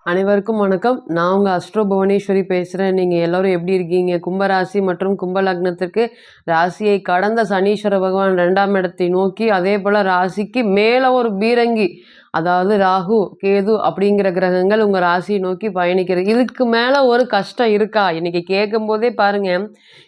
அனைவருக்கும் வணக்கம். நான் உங்க அஸ்ட்ரோ புவனேஸ்வரி பேசுறேன். நீங்க எல்லாரும் எப்படி இருக்கீங்க? கும்பராசி மற்றும் கும்ப லக்னத்திற்கு ராசியை கடந்த சனீஸ்வர பகவான் 2ஆம் இடத்தை நோக்கி, அதேபோல ராசிக்கு மேல ஒரு பீரங்கி, அதாவது ராகு, கேது அப்படிங்கிற கிரகங்கள் உங்க ராசியை நோக்கி பயணிக்கிறது. இதுக்கு மேல ஒரு கஷ்டம் இருக்கா? இன்னைக்கு கேட்கும்போதே பாருங்க,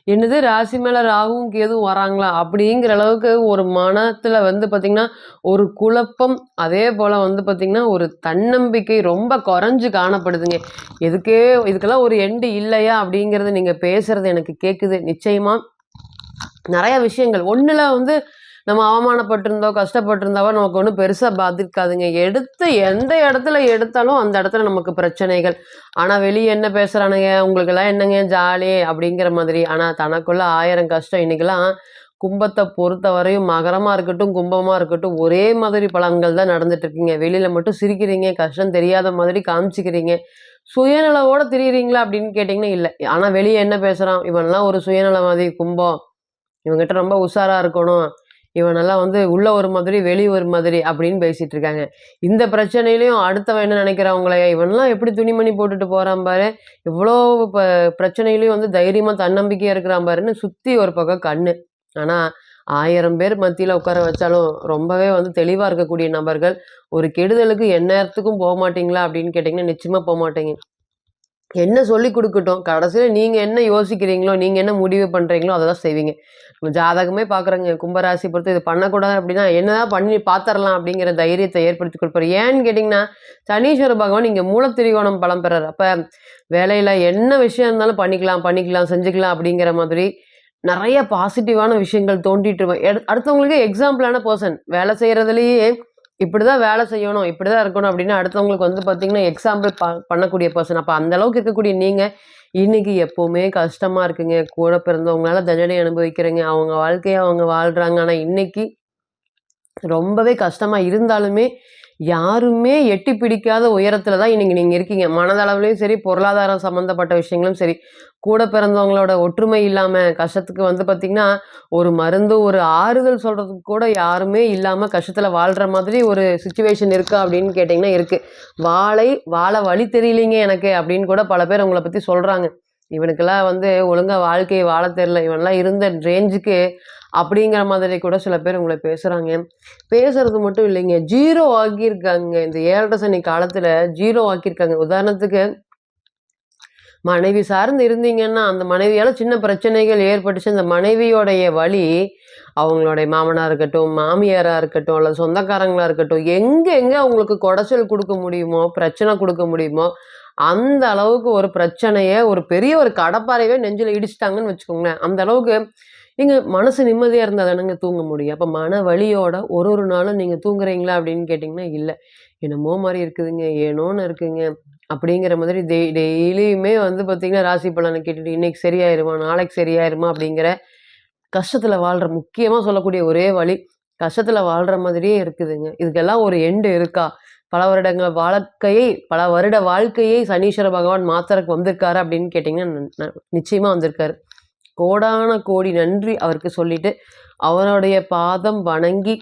என்னது ராசி மேல ராகுவும் கேதுவும் வராங்களா? அப்படிங்கிற அளவுக்கு ஒரு மனத்துல வந்து பார்த்தீங்கன்னா, ஒரு குழப்பம், அதே போல வந்து பார்த்தீங்கன்னா, ஒரு தன்னம்பிக்கை ரொம்ப குறைஞ்சு காணப்படுதுங்க. எதுக்கே இதுக்கெல்லாம் ஒரு எண்டு இல்லையா? அப்படிங்கிறது நீங்க பேசுறது எனக்கு கேட்குது. நிச்சயமா நெறைய விஷயங்கள். ஒண்ணுல வந்து நம்ம அவமானப்பட்டிருந்தோ, கஷ்டப்பட்டிருந்தாவோ நமக்கு ஒண்ணும் பெருசா பாதிக்காதுங்க. எடுத்து எந்த இடத்துல எடுத்தாலும் அந்த இடத்துல நமக்கு பிரச்சனைகள். ஆனா வெளிய என்ன பேசுறானுங்க, "உங்களுக்கெல்லாம் என்னங்க ஜாலி" அப்படிங்கிற மாதிரி. ஆனா தனக்குள்ள 1000 கஷ்டம். இன்னைக்கெல்லாம் கும்பத்த பொறுத்தவரையும் மகரமா இருக்கட்டும், கும்பமா இருக்கட்டும், ஒரே மாதிரி பலன்கள் தான் நடந்துட்டு இருக்குங்க. வெளியில மட்டும் சிரிக்கிறீங்க, கஷ்டம் தெரியாத மாதிரி காமிச்சுக்கிறீங்க. சுயநலவோட திரியிறீங்களா அப்படின்னு கேட்டீங்கன்னா, இல்ல. ஆனா வெளிய என்ன பேசுறான், "இவன்லாம் ஒரு சுயநலவாதி, கும்பம். இவன்கிட்ட ரொம்ப உஷாரா இருக்கணும். இவனெல்லாம் வந்து உள்ள ஒரு மாதிரி, வெளிய ஒரு மாதிரி" அப்படின்னு பேசிட்டு இருக்காங்க. இந்த பிரச்சனையிலயும் அடுத்தவன் என்ன நினைக்கிறான் உங்கள, "இவன்லாம் எப்படி துணிமணி போட்டுட்டு போறான் பாரு. இவ்ளோ பிரச்சனையிலயும் வந்து தைரியமா, தன்னம்பிக்கையா இருக்கிறான் பாருன்னு" சுத்தி ஒரு பக்கம் கண்ணு. ஆனா 1000 பேர் மத்தியில உட்கார வச்சாலும் ரொம்பவே வந்து தெளிவா இருக்கக்கூடிய நபர்கள், ஒரு கெடுதலுக்கு எந்நேரத்துக்கும் போமாட்டீங்களா அப்படின்னு கேட்டீங்கன்னா, நிச்சயமா போமாட்டீங்க. என்ன சொல்லிக் குடுக்கட்டும். கடைசியில நீங்க என்ன யோசிக்கிறீங்களோ, நீங்க என்ன முடிவு பண்றீங்களோ, அத தான் செய்வீங்க. நம்ம ஜாதகமே பார்க்குறேங்க. கும்பராசி பொறுத்து இது பண்ணக்கூடாது அப்படின்னா, என்னதான் பண்ணி பார்த்துரலாம் அப்படிங்கிற தைரியத்த ஏற்படுத்தி குடுப்பாரு. ஏன்னு கேட்டீங்கன்னா, சனீஸ்வர பகவான் இங்க மூலத்திரிகோணம் பலம் பெறாரு. அப்ப வேலையில என்ன விஷயம் இருந்தாலும் பண்ணிக்கலாம், பண்ணிக்கலாம், செஞ்சுக்கலாம் அப்படிங்கிற மாதிரி நெறைய பாசிட்டிவான விஷயங்கள் தோண்டிட்டு இருக்கும். அடுத்தவங்களுக்கு எக்ஸாம்பிளான பெர்சன். வேலை செய்றதுலயே இப்படிதான் வேலை செய்யணும், இப்படிதான் இருக்கணும் அப்படின்னு அடுத்தவங்களுக்கு வந்து பார்த்தீங்கன்னா, எக்ஸாம்பிள் பண்ணக்கூடிய பெர்சன். அப்ப அந்த அளவுக்கு இருக்கக்கூடிய நீங்க, இன்னைக்கு எப்பவுமே கஷ்டமா இருக்குங்க. கூட பிறந்தவங்களால தண்டனை அனுபவிக்கிறீங்க. அவங்க வாழ்க்கைய அவங்க வாழ்றாங்க. ஆனா இன்னைக்கு ரொம்பவே கஷ்டமா இருந்தாலுமே, யாருமே எட்டி பிடிக்காத உயரத்தில தான் இன்னைக்கு நீங்க இருக்கீங்க. மனதளவிலயும் சரி, பொருளாதாரம் சம்மந்தப்பட்ட விஷயங்களும் சரி. கூட பிறந்தவங்களோட ஒற்றுமை இல்லாம, கஷ்டத்துக்கு வந்து பார்த்தீங்கன்னா, ஒரு மருந்து, ஒரு ஆறுதல் சொல்றதுக்கு கூட யாருமே இல்லாம கஷ்டத்தில வாழ்ற மாதிரி ஒரு சிச்சுவேஷன் இருக்கா அப்படின்னு கேட்டீங்கன்னா இருக்கு. வாழ வழி தெரியலீங்க எனக்கு அப்படின்னு கூட பல பேர் உங்கள பத்தி சொல்றாங்க. இவனுக்கெல்லாம் வந்து ஒழுங்கா வாழ்க்கைய வாழத் தெரியல. இவன்லாம் இருந்த ரேஞ்சுக்கு அப்படிங்கிற மாதிரி கூட சில பேர் உங்கள பேசுறாங்க. பேசுறது மட்டும் இல்லைங்க. 0 ஆக்கியிருக்காங்க. இந்த 7 சனி காலத்துல 0 ஆக்கியிருக்காங்க. உதாரணத்துக்கு மனைவி சார்ந்து இருந்தீங்கன்னா, அந்த மனைவியால சின்ன பிரச்சனைகள் ஏற்பட்டுச்சு. அந்த மனைவியோடைய வலி, அவங்களுடைய மாமனாரா இருக்கட்டும், மாமியாரா இருக்கட்டும், அல்லது சொந்தக்காரங்களா இருக்கட்டும், எங்க அவங்களுக்கு கொடைச்சல் குடுக்க முடியுமோ, பிரச்சனை குடுக்க முடியுமோ, அந்த அளவுக்கு ஒரு பிரச்சனைய ஒரு பெரிய ஒரு கடப்பாரையவே நெஞ்சில இடிச்சுட்டாங்கன்னு வச்சுக்கோங்களேன். அந்த அளவுக்கு நீங்க மனசு நிம்மதியா இருந்தா தானங்க தூங்க முடியும். அப்ப மன வலியோட ஒரு நாளும் நீங்க தூங்குறீங்களா அப்படின்னு கேட்டீங்கன்னா, இல்ல. என்னமோ மாரி இருக்குதுங்க, ஏனோன்னு இருக்குங்க. அப்படிங்கிற மாதிரி டெய்லியுமே வந்து பார்த்தீங்கன்னா, ராசி பலன கேட்டுட்டு இன்னைக்கு சரியாயிருமா? நாளைக்கு சரியாயிருமா? அப்படிங்கிற கஷ்டத்துல வாழ்ற முக்கியமா சொல்லக்கூடிய ஒரே வழி, கஷ்டத்துல வாழ்ற மாதிரியே இருக்குதுங்க. இதுக்கெல்லாம் ஒரு எண்ட் இருக்கா? பல வருட வாழ்க்கையை சனீஸ்வர பகவான் மாத்துறக்கு வந்திருக்காரா அப்படின்னு கேட்டீங்கன்னா, நிச்சயமா வந்திருக்காரு. கோடான கோடி நன்றி அவருக்கு சொல்லிட்டு, அவருடைய பாதம் வணங்கி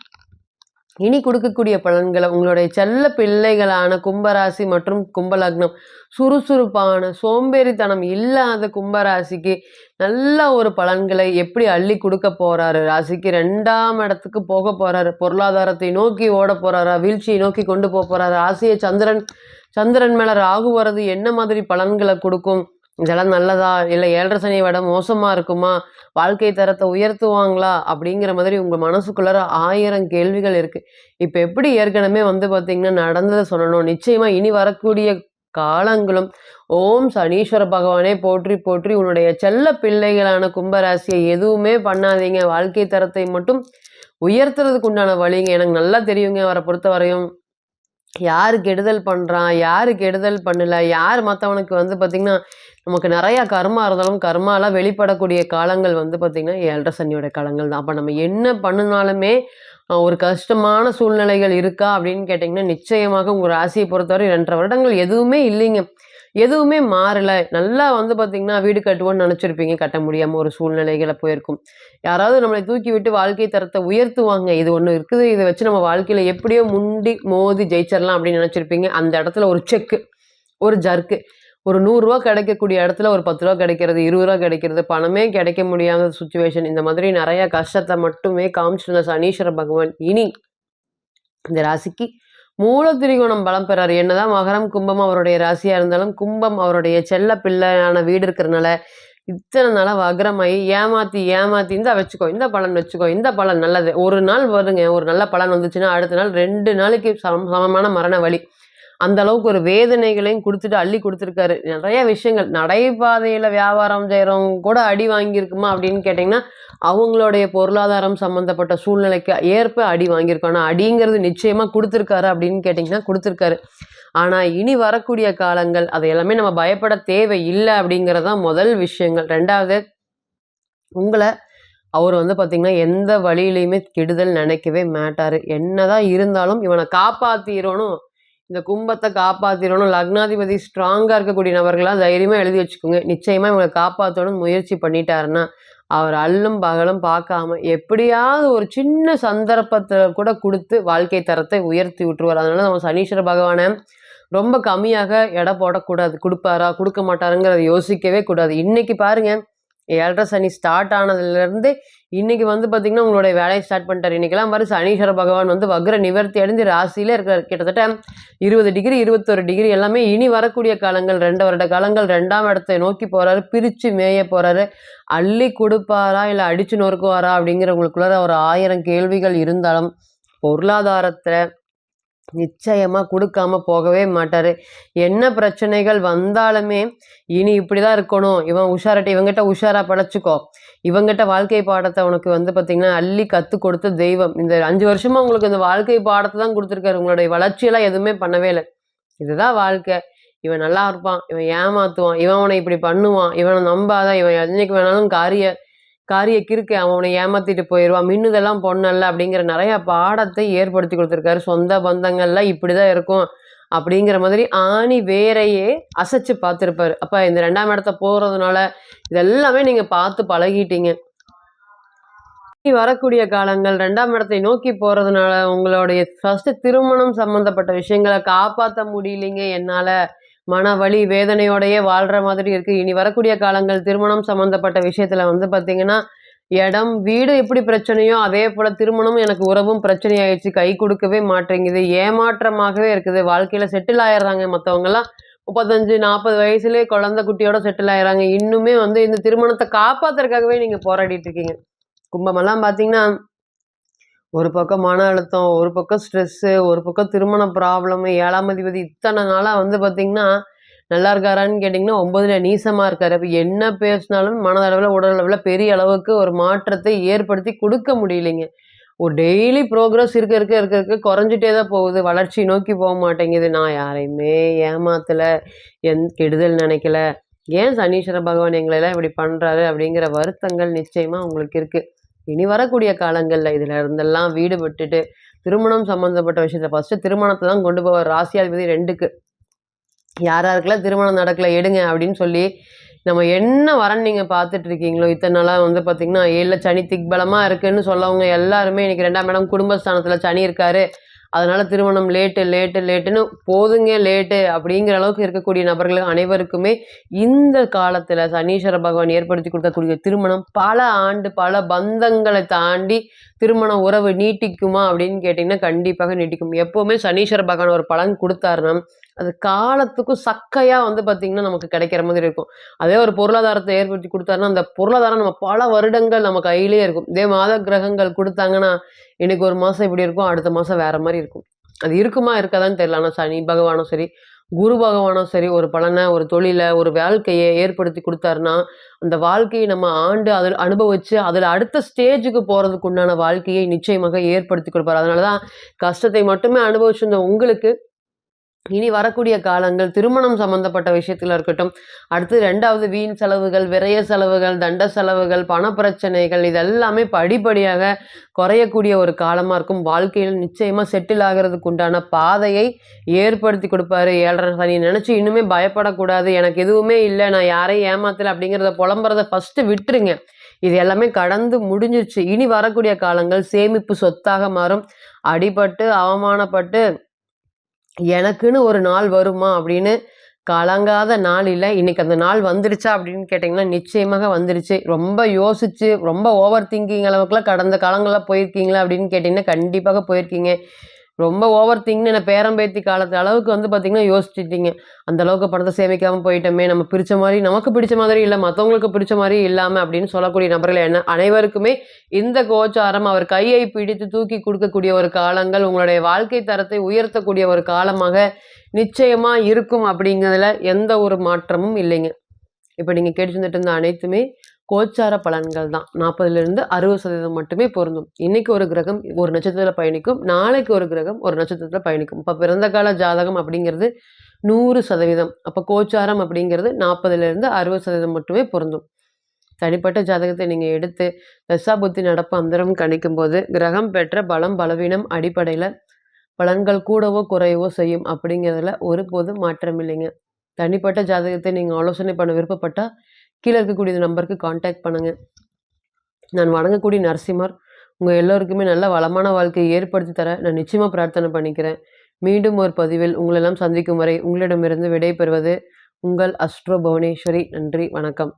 இனி கொடுக்கக்கூடிய பலன்கள உங்களுடைய செல்ல பிள்ளைகளான கும்பராசி மற்றும் கும்ப லக்னம், சுறுசுறுப்பான, சோம்பேறித்தனம் இல்லாத கும்பராசிக்கு நல்ல ஒரு பலன்களை எப்படி அள்ளி குடுக்க போறாரு? ராசிக்கு 2ஆம் இடத்துக்கு போக போறாரு. பொருளாதாரத்தை நோக்கி ஓடப் போறாரா? வீழ்ச்சியை நோக்கி கொண்டு போறாரா? ராசிய சந்திரன் சந்திரன் மேல ராகு வர்றது என்ன மாதிரி பலன்கள குடுக்கும்? இதெல்லாம் நல்லதா? இல்ல 7 சனிய விட மோசமா இருக்குமா? வாழ்க்கை தரத்த உயர்த்துவாங்களா? அப்படிங்கிற மாதிரி உங்க மனசுக்குள்ளார 1000 கேள்விகள் இருக்கு. இப்ப எப்படி ஏற்கனவே வந்து பார்த்தீங்கன்னா, நடந்தத சொல்லணும். நிச்சயமா இனி வரக்கூடிய காலங்களும், ஓம் சனீஸ்வர பகவானே போற்றி போற்றி உன்னுடைய செல்ல பிள்ளைகளான கும்பராசிய எதுவுமே பண்ணாதீங்க. வாழ்க்கை தரத்தை மட்டும் உயர்த்துறதுக்கு உண்டான வழிங்க. எனக்கு நல்லா தெரியுங்க அவர பொறுத்தவரையும். யாரு கெடுதல் பண்றான்? யாரு கெடுதல் பண்ணல? யார் மத்தவனுக்கு வந்து பார்த்தீங்கன்னா, நமக்கு நெறைய கர்மா இருந்தாலும், கர்மாலாம் வெளிப்படக்கூடிய காலங்கள் வந்து பார்த்தீங்கன்னா, 7 சனியோட காலங்கள் தான். அப்ப நம்ம என்ன பண்ணுனாலுமே, ஒரு கஷ்டமான சூழ்நிலைகள் இருக்கா? அப்படின்னு கேட்டீங்கன்னா, நிச்சயமாக உங்க ராசிய பொறுத்தவரை 2 1/2 வருடங்கள் எதுவுமே இல்லைங்க. எதுவுமே மாறல. நல்லா வந்து பார்த்தீங்கன்னா, வீடு கட்டுவோம்னு நெனச்சிருப்பீங்க. கட்ட முடியாம ஒரு சூழ்நிலைகள்ல போயிருக்கும். யாராவது நம்மளை தூக்கி விட்டு வாழ்க்கை தரத்த உயர்த்துவாங்க. இது ஒண்ணு இருக்குது. இத வச்சு நம்ம வாழ்க்கையில எப்படியோ முண்டி மோதி ஜெயிச்சிரலாம் அப்படின்னு நெனச்சிருப்பீங்க. அந்த இடத்துல ஒரு செக். ஒரு ஜர்க்கு. ஒரு ரூ. 100 கிடைக்கக்கூடிய இடத்துல ஒரு ரூ. 10 கிடைக்கிறது, ரூ. 20 கிடைக்கிறது, பணமே கிடைக்க முடியாத சிச்சுவேஷன். இந்த மாதிரி நெறைய கஷ்டத்த மட்டுமே காமிச்சிட்டு இருந்த சனீஸ்வர பகவான், இனி இந்த ராசிக்கு மூல திரிகோணம் பலம் பெறாரு. என்னதான் மகரம், கும்பம் அவருடைய ராசியா இருந்தாலும், கும்பம் அவருடைய செல்ல பிள்ளையான வீடு இருக்கிறனால, இத்தனை நாளா வக்ரமாயி ஏமாத்தி இந்தா வச்சுக்கோ, இந்த பலன் வச்சுக்கோ, இந்த பலன் நல்லது. ஒரு நாள் வருங்க, ஒரு நல்ல பலன் வந்துச்சுன்னா, அடுத்த நாள் 2 நாளைக்கு சமமான மரண வலி. அந்த அளவுக்கு ஒரு வேதனைகளையும் குடுத்துட்டு அள்ளி குடுத்துருக்காரு. நெறைய விஷயங்கள். நடைபாதையில வியாபாரம் செய்றவங்க கூட அடி வாங்கியிருக்குமா அப்படின்னு கேட்டீங்கன்னா, அவங்களுடைய பொருளாதாரம் சம்மந்தப்பட்ட சூழ்நிலைக்கு ஏற்ப அடி வாங்கியிருக்கும். ஆனா அடிங்கிறது நிச்சயமா குடுத்துருக்காரு அப்படின்னு கேட்டீங்கன்னா, குடுத்துருக்காரு. ஆனா இனி வரக்கூடிய காலங்கள், அது எல்லாமே நம்ம பயப்பட தேவையில்ல அப்படிங்கிறது தான் முதல் விஷயங்கள். 2வது உங்கள அவரு பார்த்தீங்கன்னா, எந்த வழியிலயுமே கெடுதல் நெனைக்கவே மாட்டாரு. என்னதான் இருந்தாலும் இவன காப்பாத்திரணும். இந்த கும்பத்த காப்பாத்திரணும். லக்னாதிபதி ஸ்ட்ராங்கா இருக்கக்கூடிய நபர்களா தைரியமா எழுதி வச்சுக்கோங்க. நிச்சயமா இவங்கள காப்பாத்தணும்னு முயற்சி பண்ணிட்டாருன்னா, அவர் அல்லும் பகலும் பார்க்காம எப்படியாவது ஒரு சின்ன சந்தர்ப்பத்த கூட குடுத்து வாழ்க்கை தரத்தை உயர்த்தி விட்டுருவாரு. அதனால நம்ம சனீஸ்வர பகவான ரொம்ப கம்மியாக எடை போடக்கூடாது. குடுப்பாரா? குடுக்க மாட்டாருங்கிறத யோசிக்கவே கூடாது. இன்னைக்கு பாருங்க 7:30 சனி ஸ்டார்ட் ஆனதுலேருந்து இன்னைக்கு பார்த்தீங்கன்னா, உங்களுடைய வேலைய ஸ்டார்ட் பண்ணிட்டாரு. இன்னைக்கெல்லாம் பாரு சனீஸ்வர பகவான் வக்ர நிவர்த்தி அடைந்து ராசியிலே இருக்காரு. கிட்டத்தட்ட 20 டிகிரி, 21 டிகிரி எல்லாமே இனி வரக்கூடிய காலங்கள் 2 வருட காலங்கள் 2ஆம் இடத்தை நோக்கி போறாரு. பிரிச்சு மேய போறாரு. அள்ளி குடுப்பாரா? இல்ல அடிச்சு நொறுக்குவாரா? அப்படிங்கிற உங்களுக்குள்ளார ஒரு 1000 கேள்விகள் இருந்தாலும், பொருளாதாரத்த நிச்சயமா குடுக்காம போகவே மாட்டாரு. என்ன பிரச்சனைகள் வந்தாலுமே, இனி இப்படிதான் இருக்கணும். இவன்கிட்ட உஷாரா பிழைச்சுக்கோ. இவன்கிட்ட வாழ்க்கை பாடத்த உனக்கு பார்த்தீங்கன்னா, அள்ளி கத்துக் கொடுத்த தெய்வம். இந்த 5 வருஷமா உங்களுக்கு இந்த வாழ்க்கை பாடத்த தான் குடுத்துருக்காரு. உங்களுடைய வளர்ச்சியெல்லாம் எதுவுமே பண்ணவே இல்ல. இதுதான் வாழ்க்கை. இவன் நல்லா இருப்பான். இவன் ஏமாத்துவான். இவன் உன்னை இப்படி பண்ணுவான். இவன நம்பாத. இவன் என்னைக்கு வேணாலும் காரிய கிறுக்கு. அவன் உன்னை ஏமாத்திட்டு போயிருவான். மின்னுதெல்லாம் பொன்னல்ல அப்படிங்கிற நெறைய பாடத்தை ஏற்படுத்தி குடுத்துருக்காரு. சொந்த பந்தங்கள்லாம் இப்படிதான் இருக்கும். அப்படிங்கிற மாதிரி ஆணி வேரையே அசைச்சு பார்த்திருப்பாரு. அப்ப இந்த 2ஆம் இடத்த போறதுனால, இதெல்லாமே நீங்க பார்த்து பழகிட்டீங்க. இனி வரக்கூடிய காலங்கள் 2ஆம் இடத்தை நோக்கி போறதுனால, உங்களுடைய ஃபர்ஸ்ட்டு திருமணம் சம்மந்தப்பட்ட விஷயங்கள காப்பாத்த முடியலைங்க என்னால. மனவலி, வேதனையோடையே வாழ்ற மாதிரி இருக்கு. இனி வரக்கூடிய காலங்கள் திருமணம் சம்மந்தப்பட்ட விஷயத்துல பார்த்தீங்கன்னா, இடம், வீடு எப்படி பிரச்சனையோ, அதே போல திருமணமும் எனக்கு உறவும் பிரச்சனை ஆயிடுச்சு. கை குடுக்கவே மாட்டேங்குது. ஏமாற்றமாகவே இருக்குது. வாழ்க்கையில செட்டில் ஆயிடுறாங்க மத்தவங்கலாம். 35, 40 வயசுலயே குழந்தை குட்டியோட செட்டில் ஆயிடுறாங்க. இன்னுமே இந்த திருமணத்த காப்பாத்துறதுக்காகவே நீங்க போராடிட்டு இருக்கீங்க. கும்பமெல்லாம் பார்த்தீங்கன்னா, ஒரு பக்கம் மன அழுத்தம், ஒரு பக்கம் ஸ்ட்ரெஸ்ஸு, ஒரு பக்கம் திருமண ப்ராப்ளமு, 7ஆம் அதிபதி இத்தனை நாளா பார்த்தீங்கன்னா, நல்லா இருக்காரான்னு கேட்டிங்கன்னா, 9ல நீசமா இருக்காரு. அப்ப என்ன பேசினாலும் மனதளவுல, உடல் அளவுல பெரிய அளவுக்கு ஒரு மாற்றத்தை ஏற்படுத்தி குடுக்க முடியலைங்க. ஒரு டெய்லி ப்ரோக்ரஸ் இருக்க குறைஞ்சுட்டே தான் போகுது. வளர்ச்சி நோக்கி மாட்டேங்குது. நான் யாரையுமே ஏமாத்தல, கெடுதல் நினைக்கல. ஏன் சனீஸ்வர பகவான் எங்களெல்லாம் இப்படி பண்றாரு? அப்படிங்கிற வருத்தங்கள் நிச்சயமா உங்களுக்கு இருக்கு. இனி வரக்கூடிய காலங்கள்ல இதுல இருந்தெல்லாம் விட்டுட்டு, திருமணம் சம்மந்தப்பட்ட விஷயத்த ஃபர்ஸ்ட்டு திருமணத்த தான் கொண்டு போவார். ராசியாதிபதி 2க்கு. யார் யாருக்கெல்லாம் திருமணம் நடக்கல எடுங்க அப்படின்னு சொல்லி, நம்ம என்ன வரன் நீங்க பார்த்துட்டு இருக்கீங்களோ, இத்தன நாளா பார்த்தீங்கன்னா, 7ல சனி திக்பலமா இருக்குன்னு சொல்லவங்க எல்லாருமே இன்னைக்கு 2ஆம் இடம் குடும்பஸ்தானத்துல சனி இருக்காரு. அதனால திருமணம் லேட்டுன்னு போதுங்க லேட்டு அப்படிங்கிற அளவுக்கு இருக்கக்கூடிய நபர்கள் அனைவருக்குமே இந்த காலத்துல சனீஸ்வர பகவான் ஏற்படுத்தி கொடுக்கக்கூடிய திருமணம் பல ஆண்டு, பல பந்தங்களை தாண்டி திருமண உறவு நீட்டிக்குமா அப்படின்னு கேட்டீங்கன்னா, கண்டிப்பாக நீட்டிக்கும். எப்பவுமே சனீஸ்வர பகவான் ஒரு பலன் குடுத்தாருன்னா, அது காலத்துக்கும் சக்கையா பார்த்தீங்கன்னா, நமக்கு கிடைக்கிற மாதிரி இருக்கும். அதே ஒரு பொருளாதாரத்தை ஏற்படுத்தி குடுத்தாருன்னா, அந்த பொருளாதாரம் நம்ம பல வருடங்கள் நம்ம கையிலேயே இருக்கும். இதே மாத கிரகங்கள் குடுத்தாங்கன்னா, இன்னைக்கு ஒரு மாசம் இப்படி இருக்கும், அடுத்த மாசம் வேற மாரி இருக்கும். அது இருக்குமா இருக்காதான்னு தெரியல. ஆனா சனி பகவானும் சரி, குரு பகவானும் சரி, ஒரு பலன, ஒரு தொழில, ஒரு வாழ்க்கைய ஏற்படுத்தி குடுத்தாருன்னா, அந்த வாழ்க்கையை நம்ம ஆண்டு அதில அனுபவிச்சு, அதில அடுத்த ஸ்டேஜுக்கு போறதுக்கு உண்டான வாழ்க்கையை நிச்சயமாக ஏற்படுத்தி குடுப்பாரு. அதனால தான் கஷ்டத்தை மட்டுமே அனுபவிச்சிருந்த உங்களுக்கு இனி வரக்கூடிய காலங்கள் திருமணம் சம்பந்தப்பட்ட விஷயத்துல இருக்கட்டும், அடுத்து 2வது வீண் செலவுகள், விரய செலவுகள், தண்ட செலவுகள், பணப்பிரச்சனைகள் இதெல்லாமே படிப்படியாக குறையக்கூடிய ஒரு காலமா இருக்கும். வாழ்க்கையில் நிச்சயமா செட்டில் ஆகுறதுக்கு உண்டான பாதையை ஏற்படுத்தி குடுப்பாரு. 7:30 சனி நெனச்சு இன்னுமே பயப்படக்கூடாது. எனக்கு எதுவுமே இல்ல, நான் யாரையும் ஏமாத்தல அப்படிங்கிறத புலம்புறத ஃபர்ஸ்ட்டு விட்டுருங்க. இது எல்லாமே கடந்து முடிஞ்சிருச்சு. இனி வரக்கூடிய காலங்கள் சேமிப்பு சொத்தாக மாறும். அடிபட்டு, அவமானப்பட்டு எனக்குன்னு ஒரு நாள் வருமா அப்படின்னு கலங்காத நாள் இல்ல. இன்னைக்கு அந்த நாள் வந்துருச்சா அப்படின்னு கேட்டீங்கன்னா, நிச்சயமாக வந்துருச்சு. ரொம்ப யோசிச்சு, ரொம்ப ஓவர் திங்கிங் அளவுக்குலாம் கடந்த காலங்கள்ல போயிருக்கீங்களா அப்படின்னு கேட்டீங்கன்னா, கண்டிப்பாக போயிருக்கீங்க. ரொம்ப ஓவர் திங்க்னு என்ன பேரன் பேத்தி காலத்து அளவுக்கு வந்து பார்த்தீங்கன்னா, யோசிச்சுட்டீங்க. அந்த அளவுக்கு பணத்த சேமிக்காம போயிட்டோமே! நம்ம பிடிச்ச மாரி நமக்கு பிடிச்ச மாதிரி இல்ல, மத்தவங்களுக்கு பிடிச்ச மாரி இல்லாம அப்படின்னு சொல்லக்கூடிய நபர்கள் என்ன அனைவருக்குமே இந்த கோச்சாரம் அவர் கையை பிடித்து தூக்கி குடுக்கக்கூடிய ஒரு காலங்கள், உங்களுடைய வாழ்க்கை தரத்தை உயர்த்தக்கூடிய ஒரு காலமாக நிச்சயமா இருக்கும் அப்படிங்கிறதுல எந்த ஒரு மாற்றமும் இல்லைங்க. இப்ப நீங்க கேட்டுட்டு இருந்த அனைத்துமே கோச்சார பலன்கள் தான். 40லிருந்து 60% மட்டுமே பொருந்தும். இன்னைக்கு ஒரு கிரகம் ஒரு நட்சத்திரத்தில பயணிக்கும். நாளைக்கு ஒரு கிரகம் ஒரு நட்சத்திரத்தில பயணிக்கும். இப்ப பிறந்த கால ஜாதகம் அப்படிங்கிறது 100%. அப்ப கோச்சாரம் அப்படிங்கிறது 40லிருந்து 60% மட்டுமே பொருந்தும். தனிப்பட்ட ஜாதகத்தை நீங்க எடுத்து தசாபுத்தி நடப்பு அந்தரம் கணிக்கும்போது, கிரகம் பெற்ற பலம், பலவீனம் அடிப்படையில பலன்கள் கூடவோ, குறையவோ செய்யும் அப்படிங்கிறதுல ஒருபோதும் மாற்றம் இல்லைங்க. தனிப்பட்ட ஜாதகத்தை நீங்க ஆலோசனை பண்ண விருப்பப்பட்டா, கீழ இருக்கக்கூடிய இந்த நம்பருக்கு கான்டாக்ட் பண்ணுங்க. நான் வணங்கக்கூடிய நரசிம்மர் உங்க எல்லோருக்குமே நல்ல வளமான வாழ்க்கையை ஏற்படுத்தி தர நான் நிச்சயமா பிரார்த்தனை பண்ணிக்கிறேன். மீண்டும் ஒரு பதிவில் உங்களெல்லாம் சந்திக்கும் வரை உங்களிடமிருந்து விடை பெறுவது உங்கள் அஸ்ட்ரோ புவனேஸ்வரி. நன்றி, வணக்கம்.